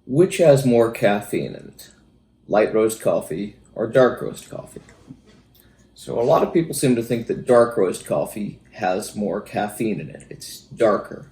Which has more caffeine in it? Light roast coffee or dark roast coffee? So a lot of people seem to think that dark roast coffee has more caffeine in it. It's darker.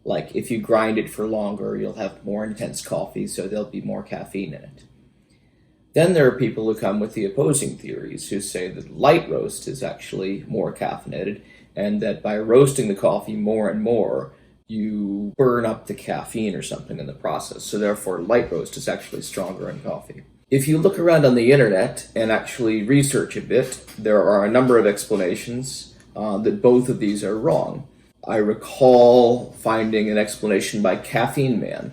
Like if you grind it for longer, you'll have more intense coffee, so there'll be more caffeine in it. Then there are people who come with the opposing theories who say that light roast is actually more caffeinated and that by roasting the coffee more and more, you burn up the caffeine or something in the process. So therefore, light roast is actually stronger in coffee. If you look around on the internet and actually research a bit, there are a number of explanations that both of these are wrong. I recall finding an explanation by Caffeine Man,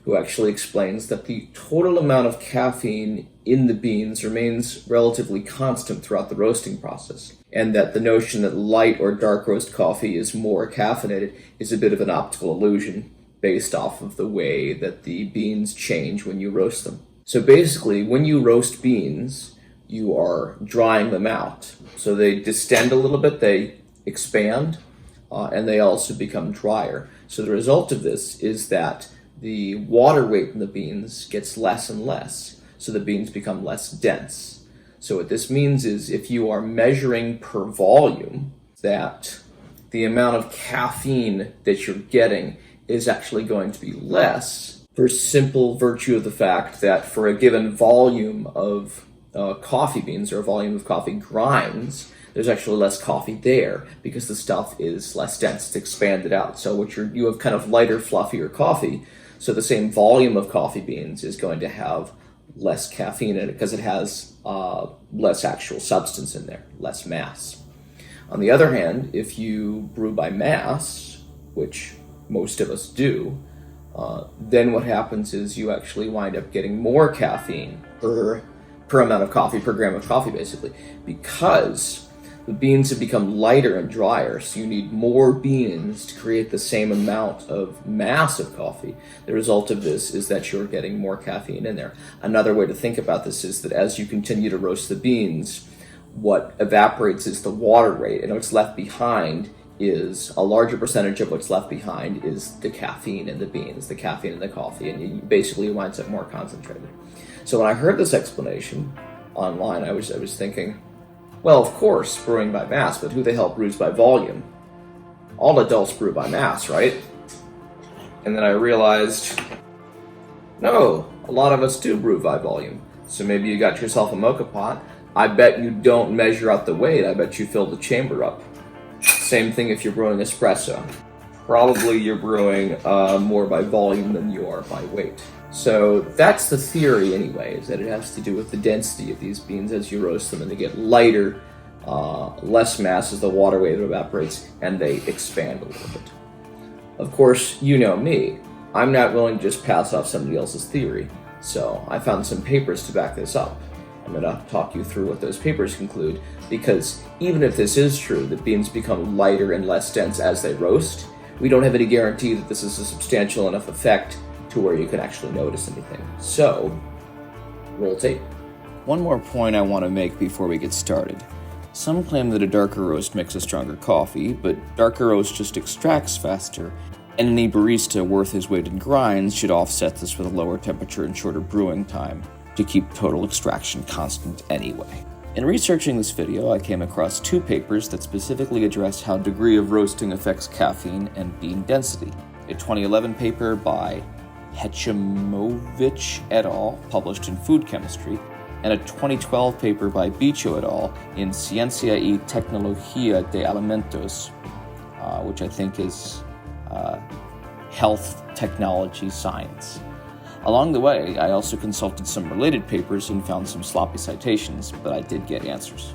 who actually explains that the total amount of caffeine in the beans remains relatively constant throughout the roasting process, and that the notion that light or dark roast coffee is more caffeinated is a bit of an optical illusion based off of the way that the beans change when you roast them. So basically, when you roast beans, you are drying them out. So they distend a little bit, they expand, and they also become drier. So the result of this is that the water weight in the beans gets less and less, so the beans become less dense. So what this means is if you are measuring per volume, that the amount of caffeine that you're getting is actually going to be less for simple virtue of the fact that for a given volume of coffee beans or a volume of coffee grinds, there's actually less coffee there because the stuff is less dense, it's expanded out. So you have kind of lighter, fluffier coffee. So the same volume of coffee beans is going to have less caffeine in it because it has less actual substance in there, less mass. On the other hand, if you brew by mass, which most of us do, then what happens is you actually wind up getting more caffeine per amount of coffee, per gram of coffee basically, because the beans have become lighter and drier, so you need more beans to create the same amount of mass of coffee. The result of this is that you're getting more caffeine in there. Another way to think about this is that as you continue to roast the beans, what evaporates is the water rate, and what's left behind is a larger percentage of what's left behind is the caffeine in the beans, the caffeine in the coffee, and it basically winds up more concentrated. So when I heard this explanation online, I was thinking, well, of course, brewing by mass, but who the hell brews by volume? All adults brew by mass, right? And then I realized, no, a lot of us do brew by volume. So maybe you got yourself a mocha pot. I bet you don't measure out the weight. I bet you fill the chamber up. Same thing if you're brewing espresso. Probably you're brewing more by volume than you are by weight. So that's the theory anyway, is that it has to do with the density of these beans as you roast them, and they get lighter, less mass as the water weight evaporates, and they expand a little bit. Of course, you know me. I'm not willing to just pass off somebody else's theory, so I found some papers to back this up. I'm going to talk you through what those papers conclude, because even if this is true, that beans become lighter and less dense as they roast, we don't have any guarantee that this is a substantial enough effect to where you can actually notice anything. So, roll tape. One more point I want to make before we get started. Some claim that a darker roast makes a stronger coffee, but darker roast just extracts faster, and any barista worth his weight in grinds should offset this with a lower temperature and shorter brewing time to keep total extraction constant anyway. In researching this video, I came across two papers that specifically address how degree of roasting affects caffeine and bean density. A 2011 paper by Hechimovich et al., published in Food Chemistry, and a 2012 paper by Bicho et al. In Ciencia y Tecnología de Alimentos, which I think is health, technology, science. Along the way, I also consulted some related papers and found some sloppy citations, but I did get answers.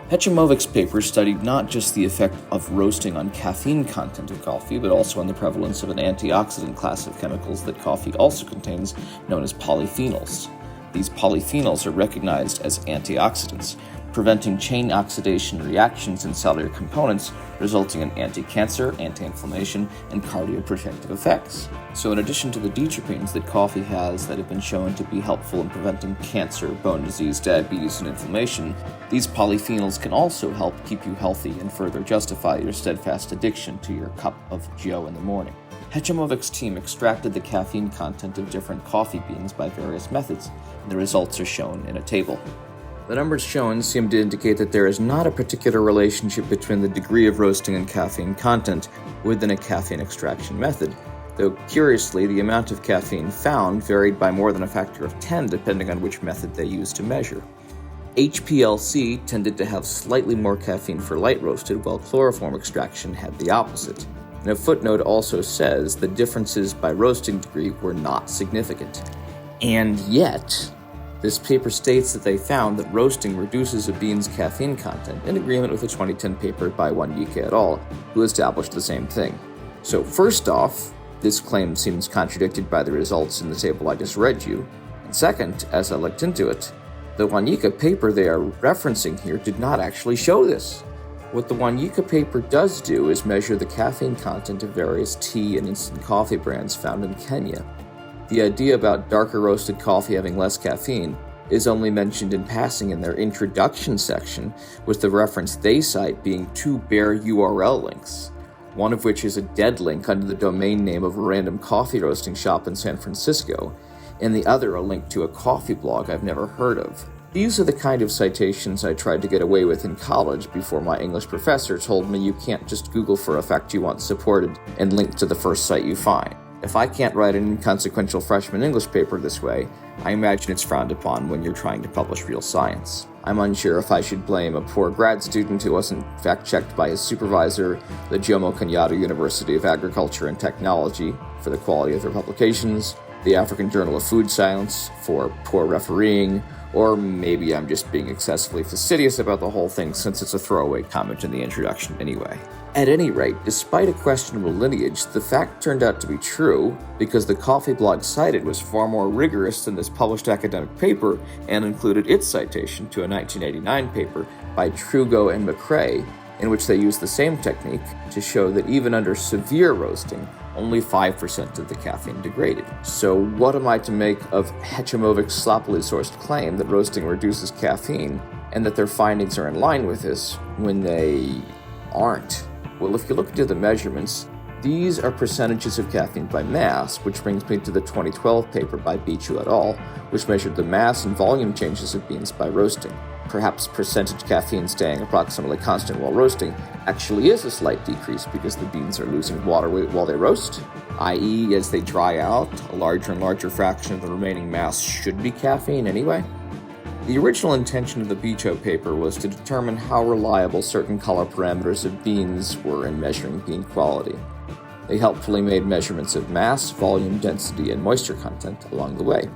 Hechimovich's paper studied not just the effect of roasting on caffeine content of coffee, but also on the prevalence of an antioxidant class of chemicals that coffee also contains, known as polyphenols. These polyphenols are recognized as antioxidants, preventing chain oxidation reactions in cellular components, resulting in anti-cancer, anti-inflammation, and cardioprotective effects. So in addition to the deuterpenes that coffee has that have been shown to be helpful in preventing cancer, bone disease, diabetes, and inflammation, these polyphenols can also help keep you healthy and further justify your steadfast addiction to your cup of Joe in the morning. Hechemovic's team extracted the caffeine content of different coffee beans by various methods, and the results are shown in a table. The numbers shown seem to indicate that there is not a particular relationship between the degree of roasting and caffeine content within a caffeine extraction method, though curiously, the amount of caffeine found varied by more than a factor of 10 depending on which method they used to measure. HPLC tended to have slightly more caffeine for light roasted, while chloroform extraction had the opposite. And a footnote also says the differences by roasting degree were not significant. And yet, this paper states that they found that roasting reduces a bean's caffeine content, in agreement with a 2010 paper by Wanyika et al., who established the same thing. So first off, this claim seems contradicted by the results in the table I just read you. And second, as I looked into it, the Wanyika paper they are referencing here did not actually show this. What the Wanyika paper does do is measure the caffeine content of various tea and instant coffee brands found in Kenya. The idea about darker roasted coffee having less caffeine is only mentioned in passing in their introduction section, with the reference they cite being two bare URL links, one of which is a dead link under the domain name of a random coffee roasting shop in San Francisco, and the other a link to a coffee blog I've never heard of. These are the kind of citations I tried to get away with in college before my English professor told me you can't just Google for a fact you want supported and link to the first site you find. If I can't write an inconsequential freshman English paper this way, I imagine it's frowned upon when you're trying to publish real science. I'm unsure if I should blame a poor grad student who wasn't fact-checked by his supervisor, the Jomo Kenyatta University of Agriculture and Technology, for the quality of their publications, the African Journal of Food Science for poor refereeing, or maybe I'm just being excessively fastidious about the whole thing since it's a throwaway comment in the introduction anyway. At any rate, despite a questionable lineage, the fact turned out to be true because the coffee blog cited was far more rigorous than this published academic paper and included its citation to a 1989 paper by Trugo and McRae, in which they used the same technique to show that even under severe roasting, only 5% of the caffeine degraded. So what am I to make of Hechemovic's sloppily sourced claim that roasting reduces caffeine and that their findings are in line with this when they aren't? Well, if you look into the measurements, these are percentages of caffeine by mass, which brings me to the 2012 paper by Gitu et al., which measured the mass and volume changes of beans by roasting. Perhaps percentage caffeine staying approximately constant while roasting actually is a slight decrease because the beans are losing water weight while they roast, i.e. as they dry out, a larger and larger fraction of the remaining mass should be caffeine anyway. The original intention of the Gitu paper was to determine how reliable certain color parameters of beans were in measuring bean quality. They helpfully made measurements of mass, volume, density, and moisture content along the way.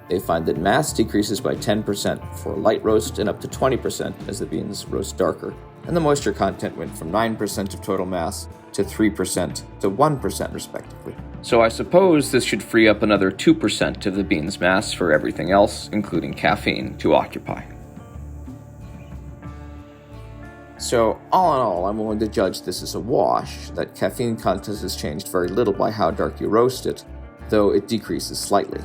They find that mass decreases by 10% for light roast and up to 20% as the beans roast darker, and the moisture content went from 9% of total mass to 3% to 1% respectively. So I suppose this should free up another 2% of the bean's mass for everything else, including caffeine, to occupy. So all in all, I'm willing to judge this as a wash, that caffeine content has changed very little by how dark you roast it, though it decreases slightly.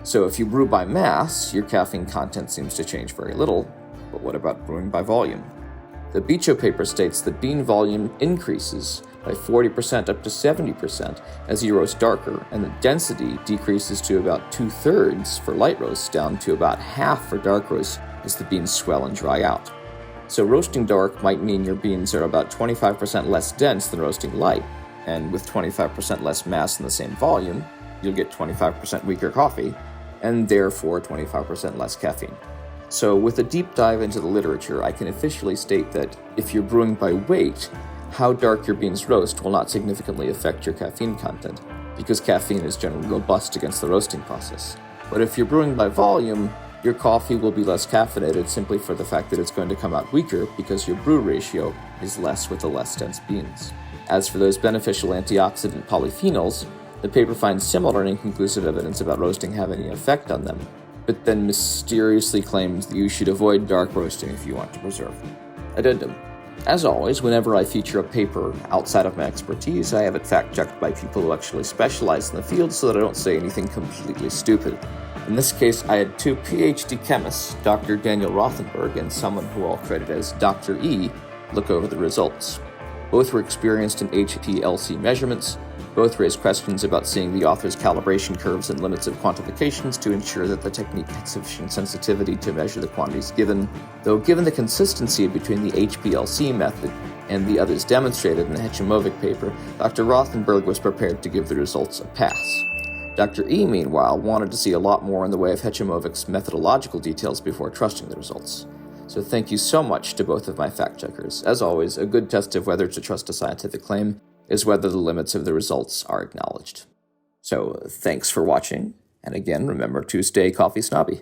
So if you brew by mass, your caffeine content seems to change very little, but what about brewing by volume? The Gitu paper states that bean volume increases by 40% up to 70% as you roast darker, and the density decreases to about 2/3 for light roasts down to about half for dark roasts as the beans swell and dry out. So roasting dark might mean your beans are about 25% less dense than roasting light, and with 25% less mass in the same volume, you'll get 25% weaker coffee, and therefore 25% less caffeine. So with a deep dive into the literature, I can officially state that if you're brewing by weight, how dark your beans roast will not significantly affect your caffeine content, because caffeine is generally robust against the roasting process. But if you're brewing by volume, your coffee will be less caffeinated simply for the fact that it's going to come out weaker because your brew ratio is less with the less dense beans. As for those beneficial antioxidant polyphenols, the paper finds similar and inconclusive evidence about roasting having any effect on them, but then mysteriously claims that you should avoid dark roasting if you want to preserve them. Addendum. As always, whenever I feature a paper outside of my expertise, I have it fact-checked by people who actually specialize in the field so that I don't say anything completely stupid. In this case, I had two PhD chemists, Dr. Daniel Rothenberg and someone who I'll credit as Dr. E, look over the results. Both were experienced in HPLC measurements, Both raise questions about seeing the author's calibration curves and limits of quantifications to ensure that the technique has sufficient sensitivity to measure the quantities given, though given the consistency between the HPLC method and the others demonstrated in the Hechemovic paper, Dr. Rothenberg was prepared to give the results a pass. Dr. E, meanwhile, wanted to see a lot more in the way of Hechemovic's methodological details before trusting the results. So thank you so much to both of my fact-checkers. As always, a good test of whether to trust a scientific claim is whether the limits of the results are acknowledged. So thanks for watching, and again, remember to stay coffee snobby.